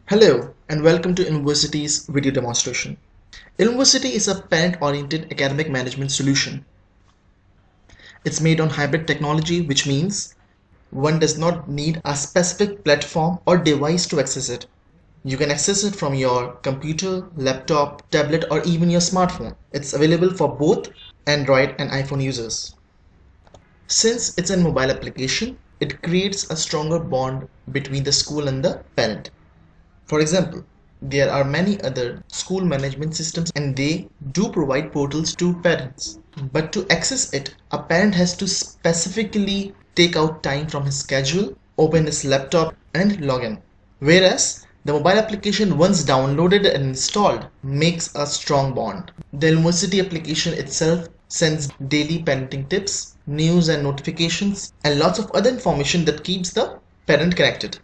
Hello and welcome to Ilmversity's video demonstration. Ilmversity is a parent-oriented academic management solution. It's made on hybrid technology, which means one does not need a specific platform or device to access it. You can access it from your computer, laptop, tablet, or even your smartphone. It's available for both Android and iPhone users. Since it's a mobile application, it creates a stronger bond between the school and the parent. For example, there are many other school management systems and they do provide portals to parents. But to access it, a parent has to specifically take out time from his schedule, open his laptop and log in. Whereas the mobile application, once downloaded and installed, makes a strong bond. The Ilmversity application itself sends daily parenting tips, news and notifications, and lots of other information that keeps the parent connected.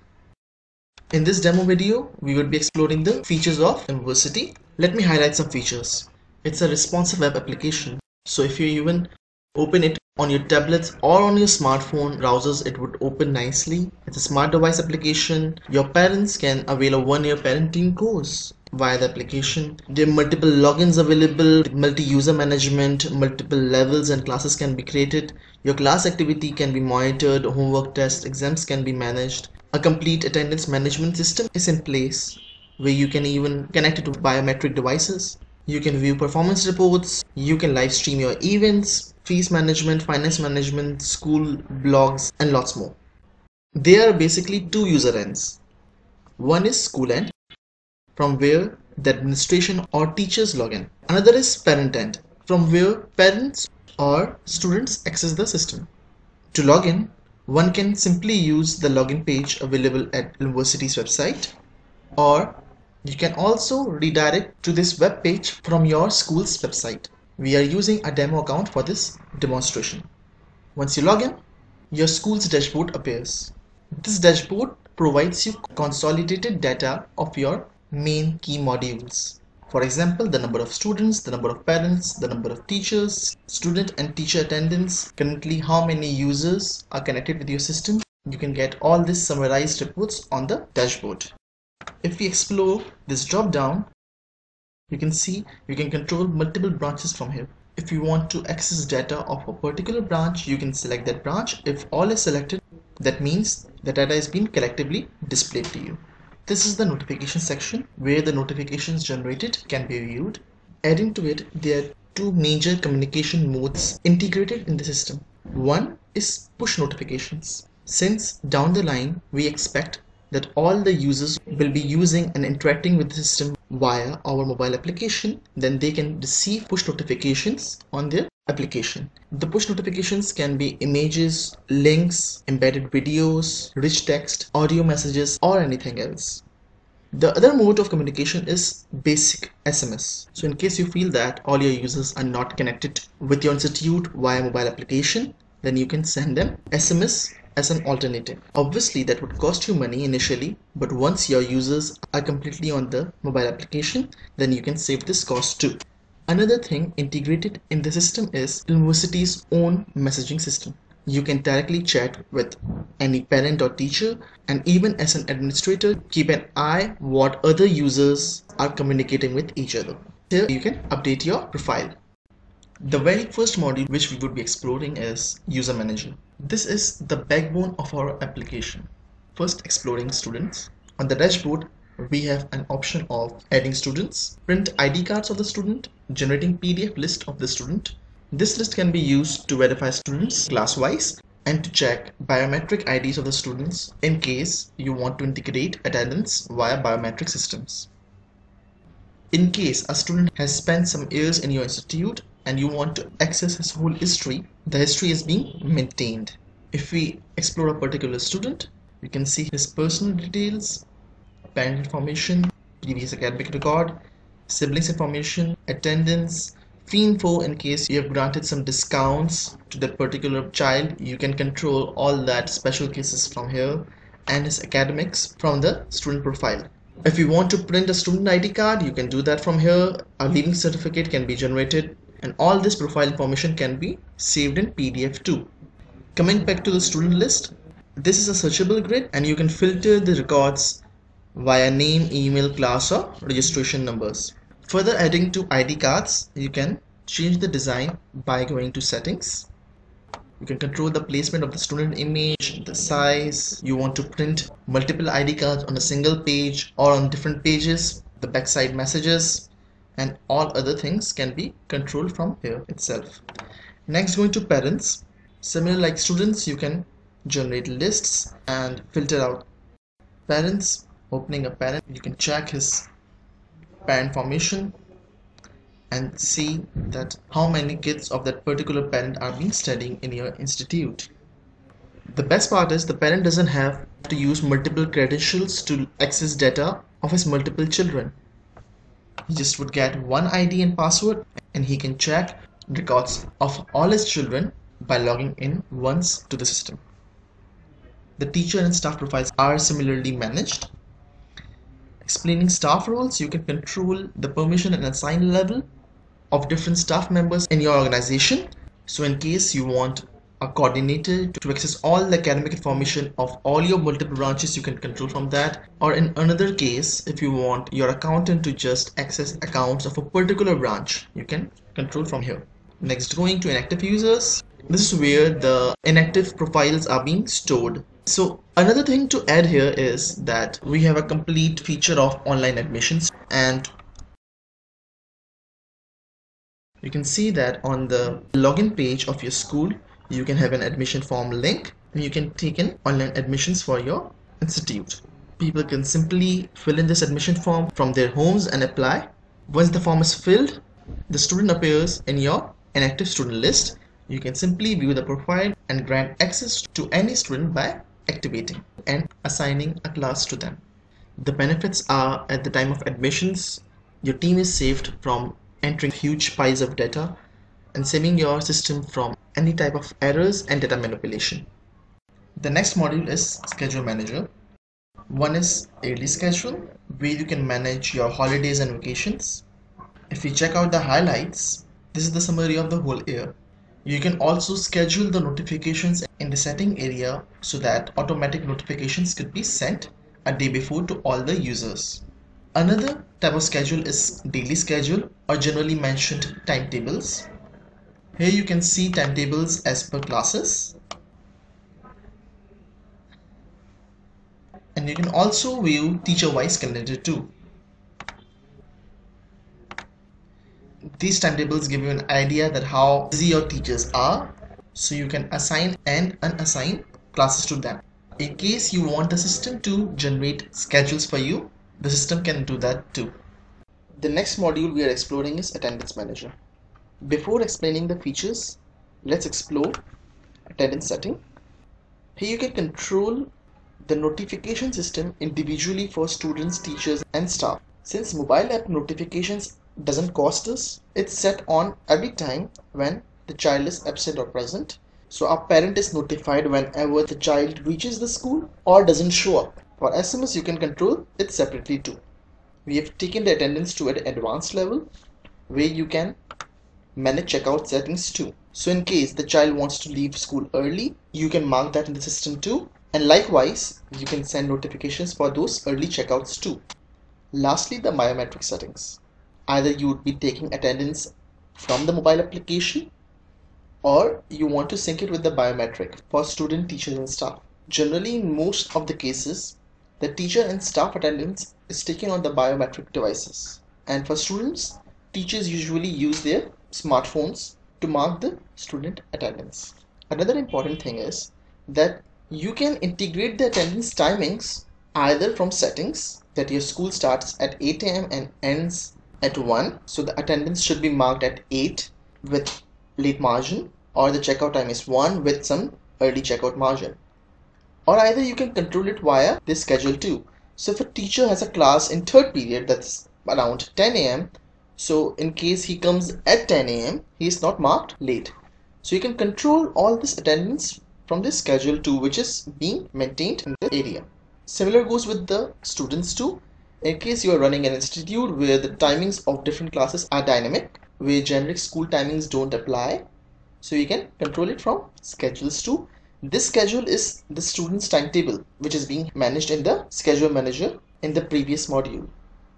In this demo video, we would be exploring the features of Ilmversity. Let me highlight some features. It's a responsive web application, so if you even open it on your tablets or on your smartphone browsers, it would open nicely. It's a smart device application. Your parents can avail a one-year parenting course via the application. There are multiple logins available, multi-user management, multiple levels and classes can be created. Your class activity can be monitored, homework tests, exams can be managed. A complete attendance management system is in place where you can even connect it to biometric devices. You can view performance reports, you can live stream your events, fees management, finance management, school blogs, and lots more. There are basically two user ends. One is school end, from where the administration or teachers log in. Another is parent end, from where parents or students access the system. To log in, one can simply use the login page available at Ilmversity's website, or you can also redirect to this web page from your school's website. We are using a demo account for this demonstration. Once you log in, your school's dashboard appears. This dashboard provides you consolidated data of your main key modules. For example, the number of students, the number of parents, the number of teachers, student and teacher attendance, currently how many users are connected with your system. You can get all these summarized reports on the dashboard. If we explore this drop down, you can see you can control multiple branches from here. If you want to access data of a particular branch, you can select that branch. If all is selected, that means the data is being collectively displayed to you. This is the notification section where the notifications generated can be viewed. Adding to it, there are two major communication modes integrated in the system. One is push notifications. Since down the line we expect that all the users will be using and interacting with the system via our mobile application, then they can receive push notifications on their application. The push notifications can be images, links, embedded videos, rich text, audio messages, or anything else. The other mode of communication is basic SMS. So in case you feel that all your users are not connected with your institute via mobile application, then you can send them SMS as an alternative. Obviously that would cost you money initially, but once your users are completely on the mobile application, then you can save this cost too. Another thing integrated in the system is Ilmversity's own messaging system. You can directly chat with any parent or teacher, and even as an administrator, keep an eye what other users are communicating with each other. Here you can update your profile. The very first module which we would be exploring is User Manager. This is the backbone of our application. First, exploring students. On the dashboard, we have an option of adding students, print ID cards of the student, generating PDF list of the student. This list can be used to verify students class-wise and to check biometric IDs of the students in case you want to integrate attendance via biometric systems. In case a student has spent some years in your institute and you want to access his whole history, the history is being maintained. If we explore a particular student, you can see his personal details, parent information, previous academic record, siblings information, attendance, fee info. In case you have granted some discounts to that particular child, you can control all that special cases from here, and his academics from the student profile. If you want to print a student ID card, you can do that from here. A leaving certificate can be generated, and all this profile information can be saved in PDF too. Coming back to the student list, this is a searchable grid and you can filter the records via name, email, class, or registration numbers. Further adding to ID cards, you can change the design by going to settings. You can control the placement of the student image, the size. You want to print multiple ID cards on a single page or on different pages, the backside messages, and all other things can be controlled from here itself. Next, going to parents. Similar like students, you can generate lists and filter out parents. Opening a parent, you can check his parent formation and see that how many kids of that particular parent are being studying in your institute. The best part is the parent doesn't have to use multiple credentials to access data of his multiple children. He just would get one ID and password and he can check records of all his children by logging in once to the system. The teacher and staff profiles are similarly managed. Explaining staff roles, you can control the permission and assign level of different staff members in your organization. So in case you want a coordinator to access all the academic information of all your multiple branches, you can control from that. Or in another case, if you want your accountant to just access accounts of a particular branch, you can control from here. Next, going to inactive users. This is where the inactive profiles are being stored. So another thing to add here is that we have a complete feature of online admissions, and you can see that on the login page of your school, you can have an admission form link and you can take in online admissions for your institute. People can simply fill in this admission form from their homes and apply. Once the form is filled, the student appears in your inactive student list. You can simply view the profile and grant access to any student by activating and assigning a class to them. The benefits are at the time of admissions, your team is saved from entering huge piles of data and saving your system from any type of errors and data manipulation. The next module is Schedule Manager. One is Yearly Schedule, where you can manage your holidays and vacations. If we check out the highlights, this is the summary of the whole year. You can also schedule the notifications in the setting area so that automatic notifications could be sent a day before to all the users. Another type of schedule is daily schedule, or generally mentioned timetables. Here you can see timetables as per classes. And you can also view teacher-wise calendar too. These timetables give you an idea that how busy your teachers are, so you can assign and unassign classes to them. In case you want the system to generate schedules for you, the system can do that too. The next module we are exploring is Attendance Manager. Before explaining the features, let's explore attendance setting. Here you can control the notification system individually for students, teachers, and staff. Since mobile app notifications doesn't cost us, it's set on every time when the child is absent or present. So our parent is notified whenever the child reaches the school or doesn't show up. For SMS, you can control it separately too. We have taken the attendance to an advanced level where you can manage checkout settings too. So in case the child wants to leave school early, you can mark that in the system too. And likewise, you can send notifications for those early checkouts too. Lastly, the biometric settings. Either you would be taking attendance from the mobile application or you want to sync it with the biometric for student, teachers, and staff. Generally, in most of the cases, the teacher and staff attendance is taken on the biometric devices. And for students, teachers usually use their smartphones to mark the student attendance. Another important thing is that you can integrate the attendance timings either from settings that your school starts at 8 a.m. and ends at 1, so the attendance should be marked at 8 with late margin, or the checkout time is 1 with some early checkout margin. Or either you can control it via this schedule too. So if a teacher has a class in third period that's around 10 a.m., so in case he comes at 10 a.m., he is not marked late. So you can control all this attendance from this schedule too, which is being maintained in the area. Similar goes with the students too. In case you are running an institute where the timings of different classes are dynamic, where generic school timings don't apply, so you can control it from schedules too. This schedule is the student's timetable, which is being managed in the schedule manager. in the previous module.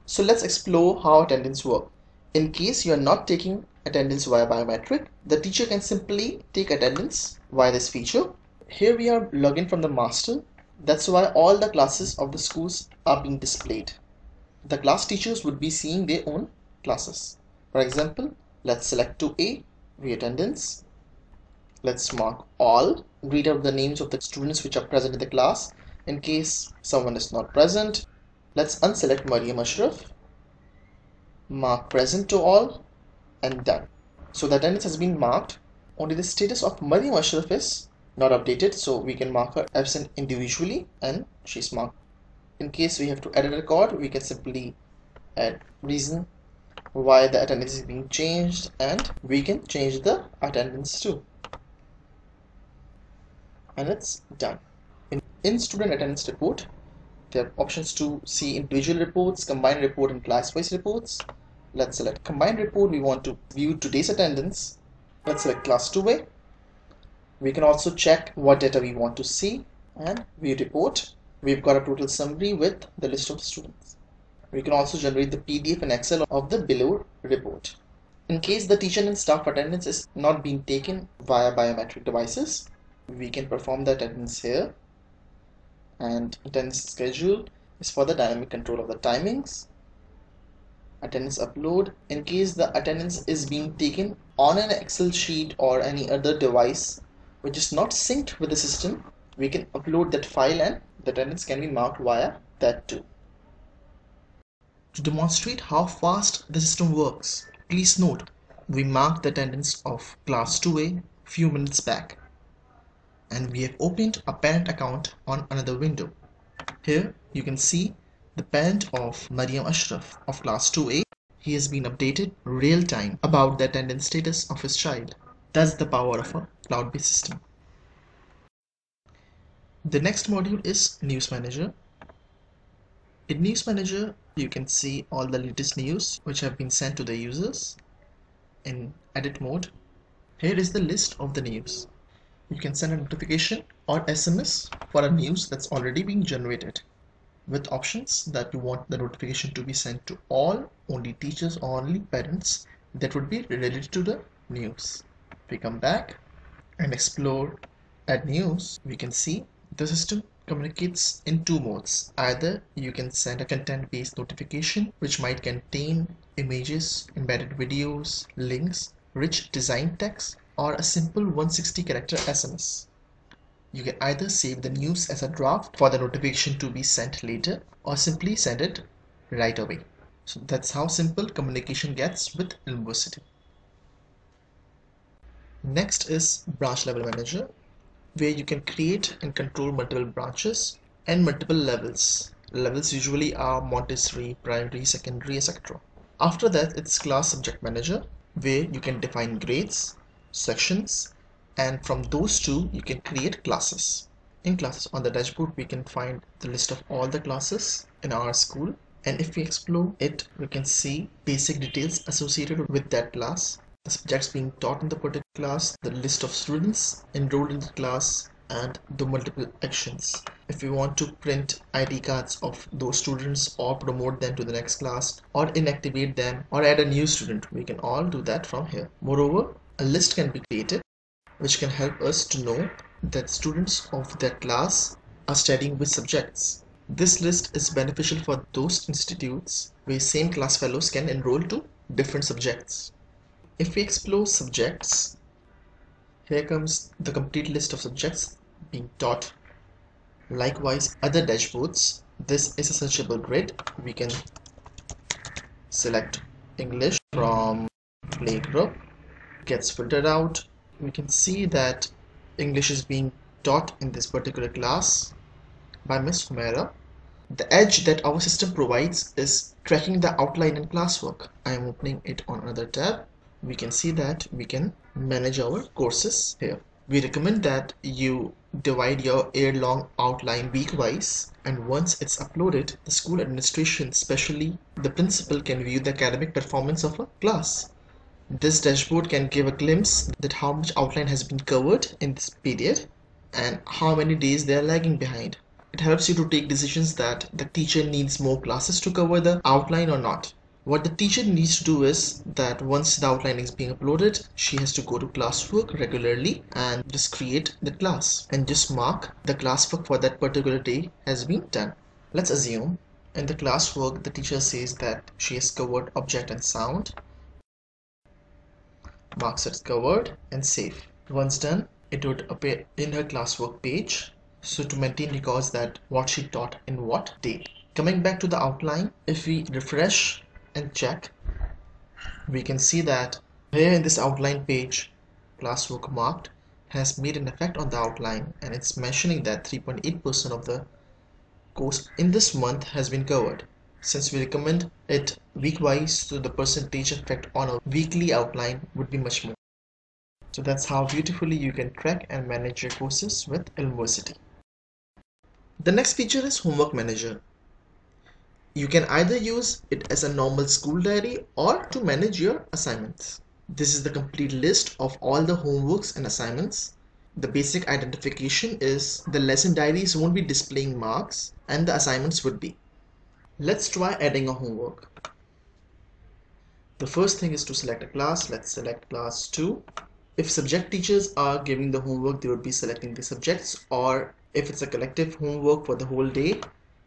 So let's explore how attendance works. In case you are not taking attendance via biometric, the teacher can simply take attendance via this feature. Here we are logged in from the master. That's why all the classes of the schools are being displayed. The class teachers would be seeing their own classes. For example, let's select 2A, view attendance. Let's mark all, read out the names of the students which are present in the class. In case someone is not present, let's unselect Mariam Ashraf, mark present to all, and done. So the attendance has been marked. Only the status of Mariam Ashraf is not updated, so we can mark her absent individually and she's marked. In case we have to edit a record, we can simply add reason why the attendance is being changed, and we can change the attendance too. And it's done. In student attendance report, there are options to see individual reports, combined report, and class-wise reports. Let's select combined report. We want to view today's attendance. Let's select class 2A. We can also check what data we want to see and view report. We've got a total summary with the list of the students. We can also generate the PDF and Excel of the below report. In case the teacher and staff attendance is not being taken via biometric devices, we can perform the attendance here. And attendance schedule is for the dynamic control of the timings. Attendance upload, in case the attendance is being taken on an Excel sheet or any other device which is not synced with the system, we can upload that file and the attendance can be marked via that too. To demonstrate how fast the system works, please note we marked the attendance of class 2A few minutes back, and we have opened a parent account on another window. Here you can see the parent of Mariam Ashraf of class 2A. He has been updated real time about the attendance status of his child. That's the power of a cloud-based system. The next module is News Manager. In News Manager, you can see all the latest news which have been sent to the users. In edit mode, here is the list of the news. You can send a notification or SMS for a news that's already being generated, with options that you want the notification to be sent to all, only teachers or only parents that would be related to the news. If we come back and explore add news, we can see the system communicates in two modes. Either you can send a content-based notification which might contain images, embedded videos, links, rich design text, or a simple 160 character SMS. You can either save the news as a draft for the notification to be sent later, or simply send it right away. So that's how simple communication gets with Ilmversity. Next is Branch Level Manager, where you can create and control multiple branches and multiple levels. Levels usually are Montessori, primary, secondary, etc. After that, it's Class Subject Manager, where you can define grades, sections, and from those two you can create classes. In classes on the dashboard, we can find the list of all the classes in our school, and if we explore it, we can see basic details associated with that class, the subjects being taught in the particular class, the list of students enrolled in the class, and the multiple actions. If we want to print ID cards of those students or promote them to the next class or inactivate them or add a new student, we can all do that from here. Moreover, a list can be created which can help us to know that students of that class are studying which subjects. This list is beneficial for those institutes where same class fellows can enroll to different subjects. If we explore subjects, here comes the complete list of subjects being taught. Likewise, other dashboards, this is a searchable grid. We can select English from playgroup, gets filtered out. We can see that English is being taught in this particular class by Miss Humera. The edge that our system provides is tracking the outline and classwork. I am opening it on another tab. We can see that we can manage our courses here. We recommend that you divide your year-long outline week-wise, and once it's uploaded, the school administration, especially the principal, can view the academic performance of a class. This dashboard can give a glimpse that how much outline has been covered in this period and how many days they are lagging behind. It helps you to take decisions that the teacher needs more classes to cover the outline or not. What the teacher needs to do is that once the outline is being uploaded, she has to go to classwork regularly and just create the class and just mark the classwork for that particular day has been done. Let's assume in the classwork the teacher says that she has covered object and sound, marks it covered and save. Once done, it would appear in her classwork page. So to maintain records that what she taught in what date. Coming back to the outline, if we refresh and check, we can see that here in this outline page, classwork marked has made an effect on the outline, and it's mentioning that 3.8% of the course in this month has been covered. Since we recommend it week-wise, so the percentage effect on a weekly outline would be much more. So that's how beautifully you can track and manage your courses with Ilmversity. The next feature is Homework Manager. You can either use it as a normal school diary or to manage your assignments. This is the complete list of all the homeworks and assignments. The basic identification is the lesson diaries won't be displaying marks and the assignments would be. Let's try adding a homework. The first thing is to select a class. Let's select class 2. If subject teachers are giving the homework, they would be selecting the subjects, or if it's a collective homework for the whole day,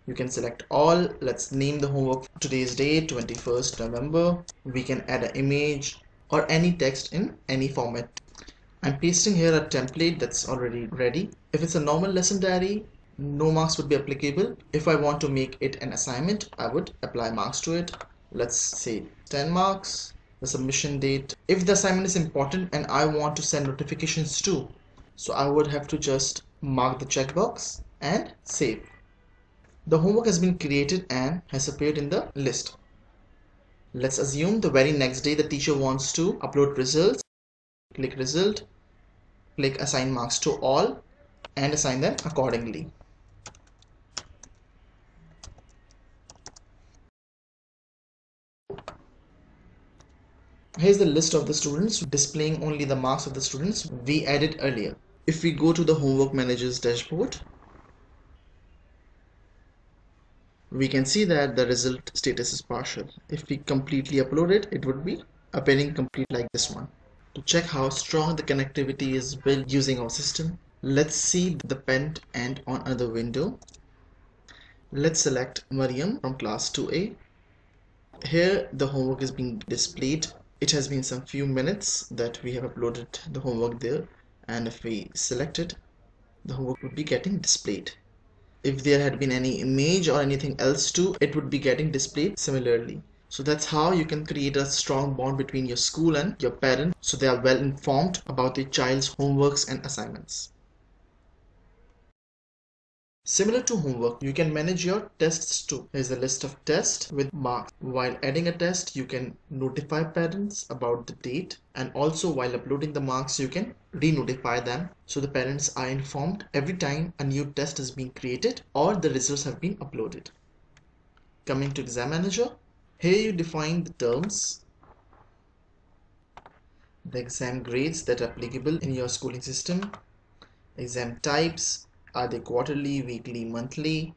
you can select all. Let's name the homework today's date, 21st November. We can add an image or any text in any format. I'm pasting here a template that's already ready. If it's a normal lesson diary, no marks would be applicable. If I want to make it an assignment, I would apply marks to it. Let's say 10 marks. The submission date. If the assignment is important and I want to send notifications too, so I would have to just mark the checkbox and save. The homework has been created and has appeared in the list. Let's assume the very next day the teacher wants to upload results. Click result, click assign marks to all and assign them accordingly. Here's the list of the students displaying only the marks of the students we added earlier. If we go to the homework manager's dashboard, we can see that the result status is partial. If we completely upload it, it would be appearing complete like this one. To check how strong the connectivity is built using our system, let's see the penned end on another window. Let's select Mariam from class 2A. Here the homework is being displayed. It has been some few minutes that we have uploaded the homework there, and if we select it, the homework would be getting displayed. If there had been any image or anything else too, it would be getting displayed similarly. So that's how you can create a strong bond between your school and your parent, so they are well informed about their child's homeworks and assignments. Similar to homework, you can manage your tests too. Here's a list of tests with marks. While adding a test, you can notify parents about the date, and also while uploading the marks, you can re-notify them so the parents are informed every time a new test is being created or the results have been uploaded. Coming to Exam Manager, here you define the terms, the exam grades that are applicable in your schooling system, exam types, are they quarterly, weekly, monthly?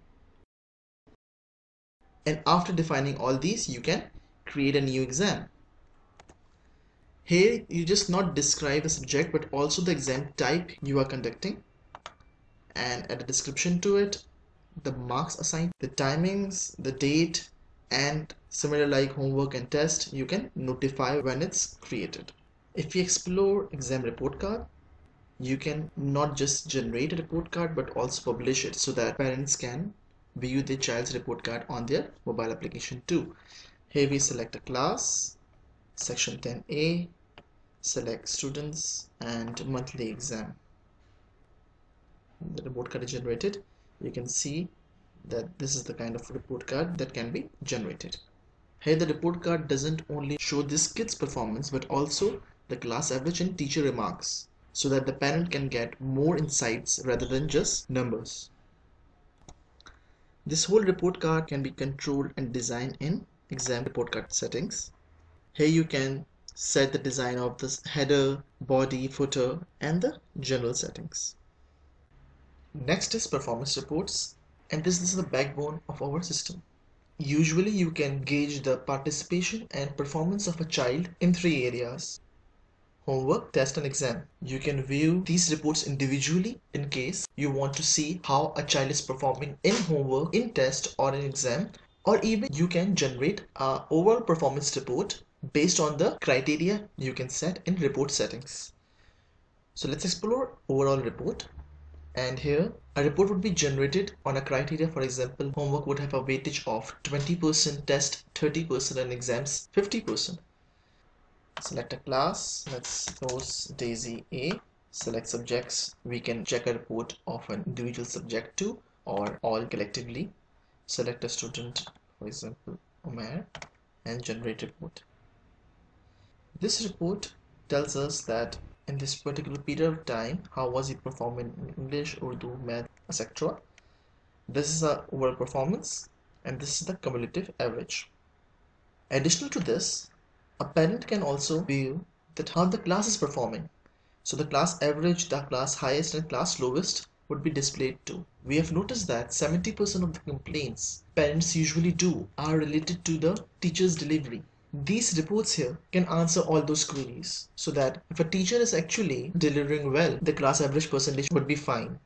And after defining all these, you can create a new exam. Here, you just not describe the subject, but also the exam type you are conducting, and add a description to it, the marks assigned, the timings, the date, and similar like homework and test, you can notify when it's created. If we explore exam report card, you can not just generate a report card but also publish it so that parents can view their child's report card on their mobile application too. Here we select a class, section 10A, select students and monthly exam. The report card is generated. You can see that this is the kind of report card that can be generated. Here the report card doesn't only show this kid's performance but also the class average and teacher remarks, so that the parent can get more insights rather than just numbers. This whole report card can be controlled and designed in exam report card settings. Here you can set the design of this header, body, footer, and the general settings. Next is performance reports. and this is the backbone of our system. Usually you can gauge the participation and performance of a child in three areas: homework, test and exam. You can view these reports individually in case you want to see how a child is performing in homework, in test or in exam, or even you can generate a overall performance report based on the criteria you can set in report settings. So let's explore overall report. And here a report would be generated on a criteria. For example, homework would have a weightage of 20%, test 30% and exams 50%. Select a class, let's suppose Daisy A. Select subjects. We can check a report of an individual subject too, or all collectively. Select a student, for example Omer, and generate report. This report tells us that in this particular period of time, how was he performing in English, Urdu, Math, etc. This is the overall performance, and this is the cumulative average. Additional to this, a parent can also view that how the class is performing. So the class average, the class highest and class lowest would be displayed too. We have noticed that 70% of the complaints parents usually do are related to the teacher's delivery. These reports here can answer all those queries, so that if a teacher is actually delivering well, the class average percentage would be fine.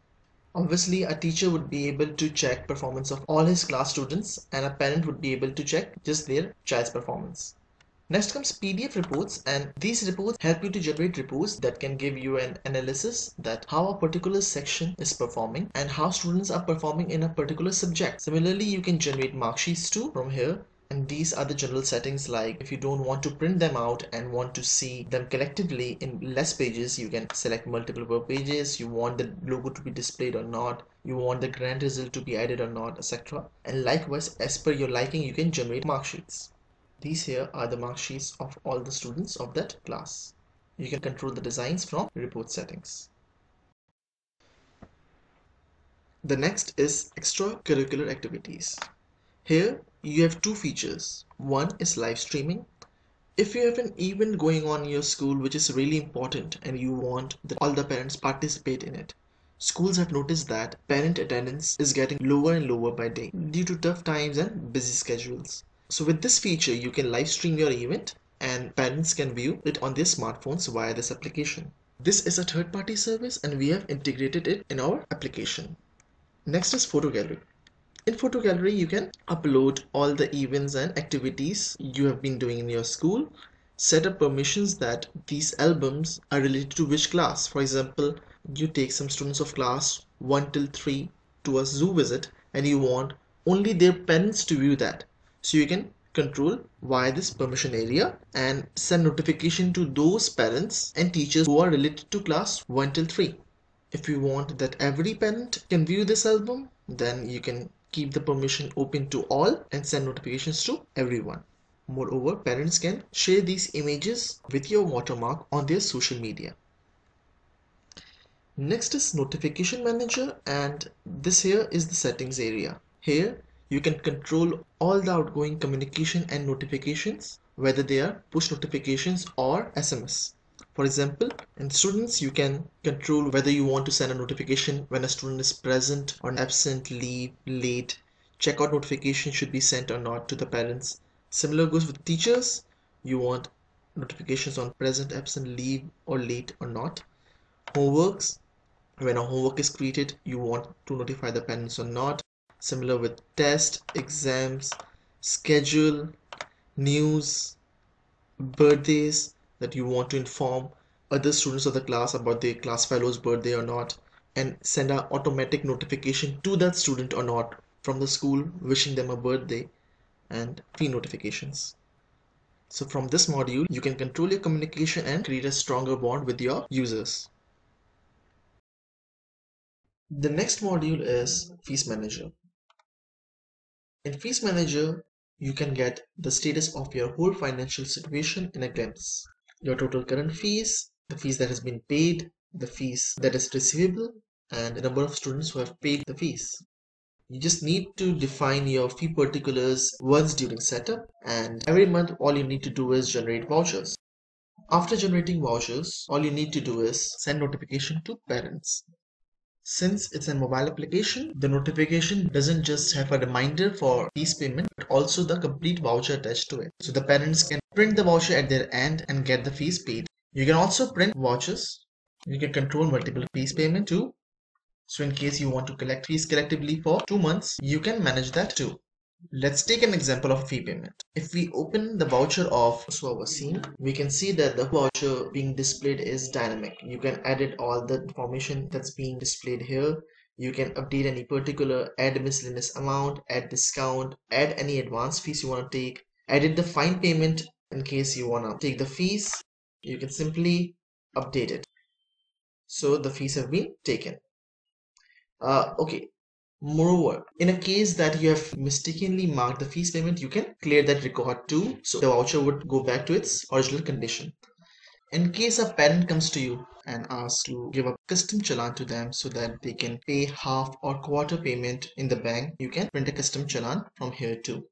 Obviously, a teacher would be able to check performance of all his class students, and a parent would be able to check just their child's performance. Next comes PDF reports, and these reports help you to generate reports that can give you an analysis that how a particular section is performing and how students are performing in a particular subject. Similarly, you can generate mark sheets too from here, and these are the general settings. Like if you don't want to print them out and want to see them collectively in less pages, you can select multiple per pages, you want the logo to be displayed or not, you want the grand result to be added or not, etc. And likewise, as per your liking, you can generate mark sheets. These here are the mark sheets of all the students of that class. You can control the designs from report settings. The next is extracurricular activities. Here you have two features. One is live streaming. If you have an event going on in your school which is really important and you want that all the parents participate in it, schools have noticed that parent attendance is getting lower and lower by day due to tough times and busy schedules. So with this feature, you can live stream your event and parents can view it on their smartphones via this application. This is a third-party service and we have integrated it in our application. Next is photo gallery. In photo gallery, you can upload all the events and activities you have been doing in your school. Set up permissions that these albums are related to which class. For example, you take some students of class 1 till 3 to a zoo visit and you want only their parents to view that. So you can control via this permission area and send notification to those parents and teachers who are related to class 1 till 3. If you want that every parent can view this album, then you can keep the permission open to all and send notifications to everyone. Moreover, parents can share these images with your watermark on their social media. Next is notification manager, and this here is the settings area. Here you can control all the outgoing communication and notifications, whether they are push notifications or SMS. For example, in students, you can control whether you want to send a notification when a student is present or absent, leave, late. Checkout notification should be sent or not to the parents. Similar goes with teachers. You want notifications on present, absent, leave, or late or not. Homeworks, when a homework is created, you want to notify the parents or not. Similar with test, exams, schedule, news, birthdays, that you want to inform other students of the class about their class fellow's birthday or not, and send an automatic notification to that student or not from the school wishing them a birthday, and free notifications. So from this module, you can control your communication and create a stronger bond with your users. The next module is Fees Manager. In Fees Manager, you can get the status of your whole financial situation in a glimpse. Your total current fees, the fees that has been paid, the fees that is receivable, and the number of students who have paid the fees. You just need to define your fee particulars once during setup, and every month all you need to do is generate vouchers. After generating vouchers, all you need to do is send notification to parents. Since it's a mobile application, the notification doesn't just have a reminder for fees payment, but also the complete voucher attached to it. So the parents can print the voucher at their end and get the fees paid. You can also print vouchers. You can control multiple fees payment too. So in case you want to collect fees collectively for 2 months, you can manage that too. Let's take an example of fee payment. If we open the voucher of our scene, we can see that the voucher being displayed is dynamic. You can edit all the information that's being displayed here. You can update any particular, add miscellaneous amount, add discount, add any advance fees you want to take, edit the fine payment in case you want to take the fees. You can simply update it. So the fees have been taken. Okay. Moreover, in a case that you have mistakenly marked the fees payment, you can clear that record too, so the voucher would go back to its original condition. In case a parent comes to you and asks to give a custom challan to them so that they can pay half or quarter payment in the bank, you can print a custom challan from here too.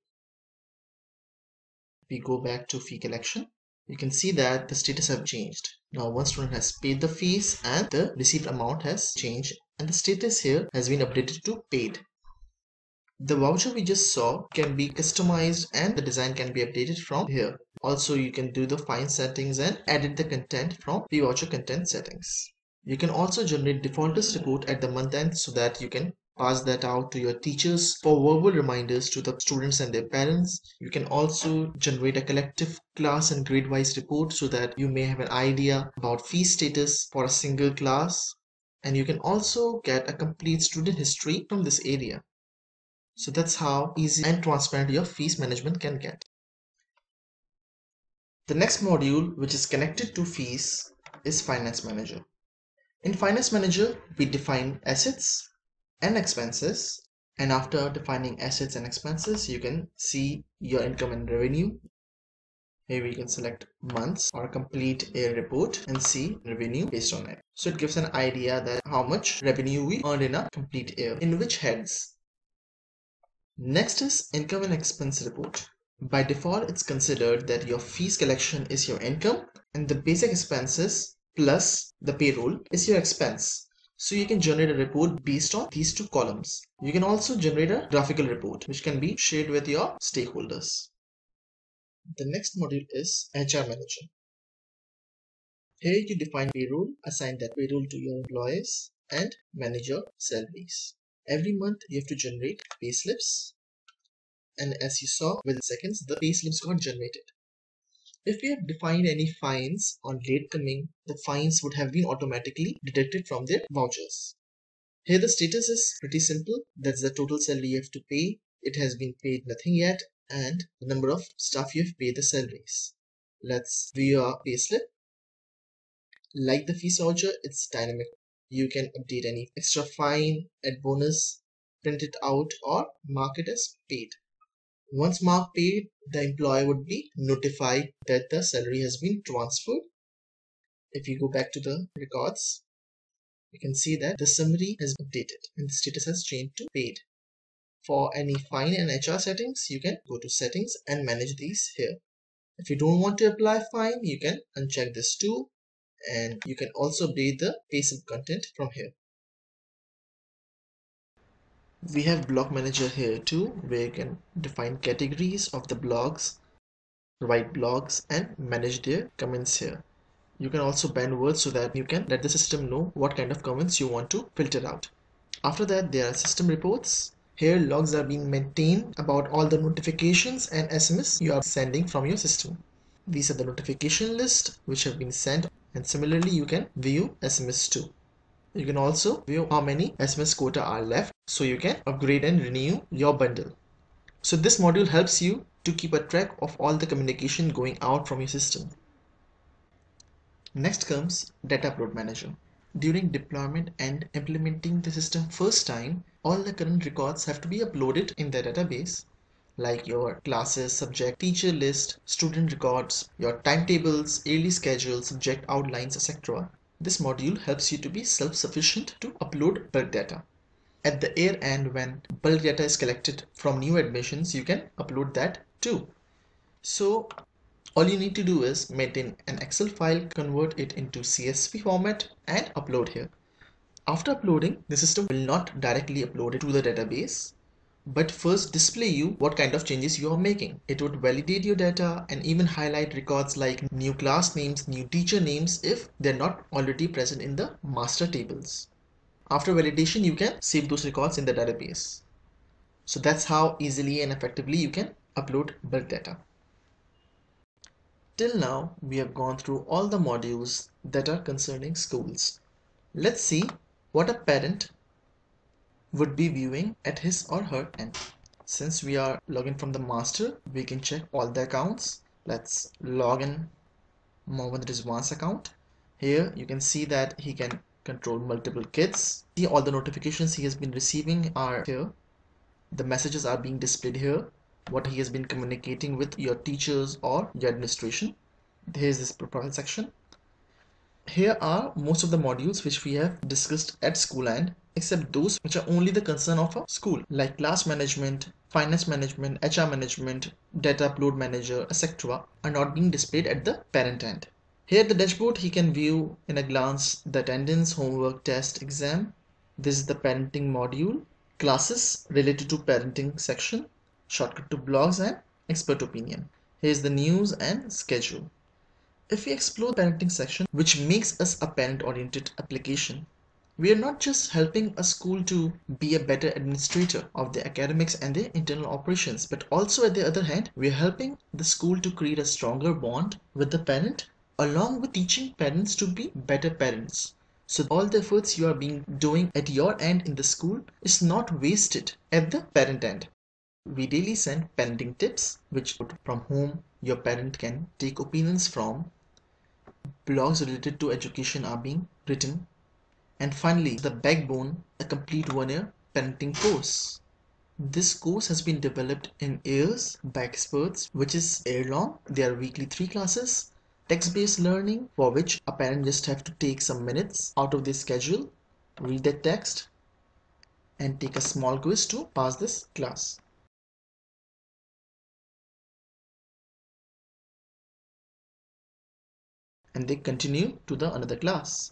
We go back to fee collection. You can see that the status have changed. Now one student has paid the fees and the received amount has changed and the status here has been updated to paid. The voucher we just saw can be customized and the design can be updated from here. Also, you can do the fine settings and edit the content from the voucher content settings. You can also generate defaulters report at the month end so that you can pass that out to your teachers for verbal reminders to the students and their parents. You can also generate a collective class and grade wise report so that you may have an idea about fee status for a single class. And you can also get a complete student history from this area. So that's how easy and transparent your fees management can get. The next module, which is connected to fees, is Finance Manager. In Finance Manager, we define assets and expenses. And after defining assets and expenses, you can see your income and revenue. Here we can select months or complete year report and see revenue based on it. So it gives an idea that how much revenue we earned in a complete year, in which heads. Next is income and expense report. By default, it's considered that your fees collection is your income and the basic expenses plus the payroll is your expense. So you can generate a report based on these two columns. You can also generate a graphical report which can be shared with your stakeholders. The next module is HR Manager. Here you define payroll, assign that payroll to your employees and manage your salaries. Every month you have to generate payslips. And as you saw within seconds, the payslips got generated. If we have defined any fines on late coming, the fines would have been automatically deducted from their vouchers. Here the status is pretty simple. That's the total salary you have to pay. It has been paid nothing yet, and the number of staff you have paid the salaries. Let's view your payslip. Like the fees voucher, it's dynamic. You can update any extra fine, add bonus, print it out, or mark it as paid. Once marked paid, the employee would be notified that the salary has been transferred. If you go back to the records, you can see that the summary has updated and the status has changed to paid. For any fine and HR settings, you can go to settings and manage these here. If you don't want to apply fine, you can uncheck this too, and you can also update the payslip content from here. We have blog manager here too, where you can define categories of the blogs, write blogs and manage their comments here. You can also ban words so that you can let the system know what kind of comments you want to filter out. After that, there are system reports. Here logs are being maintained about all the notifications and SMS you are sending from your system. These are the notification list which have been sent, and similarly you can view SMS too. You can also view how many SMS quota are left so you can upgrade and renew your bundle. So this module helps you to keep a track of all the communication going out from your system. Next comes Data Upload Manager. During deployment and implementing the system first time, all the current records have to be uploaded in the database, like your classes, subject, teacher list, student records, your timetables, yearly schedule, subject outlines, etc. This module helps you to be self-sufficient to upload bulk data. At the year end, when bulk data is collected from new admissions, you can upload that too. So all you need to do is maintain an Excel file, convert it into CSV format and upload here. After uploading, the system will not directly upload it to the database, but first display you what kind of changes you are making. It would validate your data and even highlight records like new class names, new teacher names if they're not already present in the master tables. After validation, you can save those records in the database. So that's how easily and effectively you can upload bulk data. Till now, we have gone through all the modules that are concerning schools. Let's see what a parent would be viewing at his or her end. Since we are logging from the master, we can check all the accounts. Let's log in Mohammed Rizwan's account. Here you can see that he can control multiple kids. See, all the notifications he has been receiving are here. The messages are being displayed here. What he has been communicating with your teachers or your administration. Here's this profile section. Here are most of the modules which we have discussed at school end, except those which are only the concern of a school, like class management, finance management, HR management, data upload manager, etc. are not being displayed at the parent end. Here at the dashboard, he can view in a glance the attendance, homework, test, exam. This is the parenting module, classes related to parenting section, shortcut to blogs and expert opinion. Here's the news and schedule. If we explore the parenting section, which makes us a parent-oriented application, we are not just helping a school to be a better administrator of their academics and their internal operations, but also at the other hand, we are helping the school to create a stronger bond with the parent, along with teaching parents to be better parents. So all the efforts you are doing at your end in the school is not wasted at the parent end. We daily send parenting tips, which from whom your parent can take opinions from. Blogs related to education are being written. And finally, the backbone, a complete 1-year parenting course. This course has been developed in years by experts, which is year-long. There are weekly 3 classes, text-based learning, for which a parent just have to take some minutes out of their schedule, read that text, and take a small quiz to pass this class. And they continue to the another class.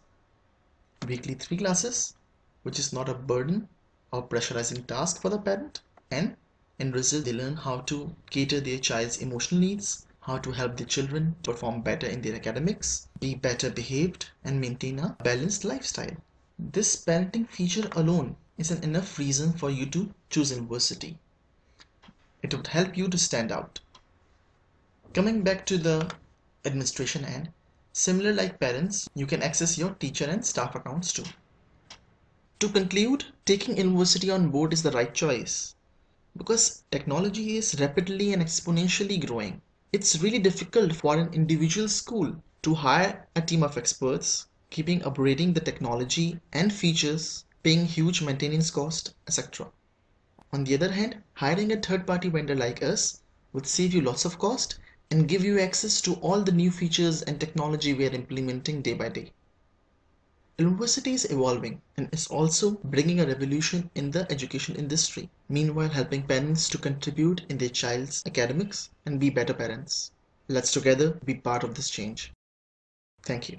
Weekly 3 classes, which is not a burden or pressurizing task for the parent, and in result they learn how to cater their child's emotional needs, how to help their children to perform better in their academics, be better behaved, and maintain a balanced lifestyle. This parenting feature alone is an enough reason for you to choose Ilmversity. It would help you to stand out. Coming back to the administration end, similar like parents, you can access your teacher and staff accounts too. To conclude, taking Ilmversity on board is the right choice because technology is rapidly and exponentially growing. It's really difficult for an individual school to hire a team of experts, keeping upgrading the technology and features, paying huge maintenance cost, etc. On the other hand, hiring a third-party vendor like us would save you lots of cost and give you access to all the new features and technology we are implementing day by day. Ilmversity is evolving and is also bringing a revolution in the education industry, meanwhile helping parents to contribute in their child's academics and be better parents. Let's together be part of this change. Thank you.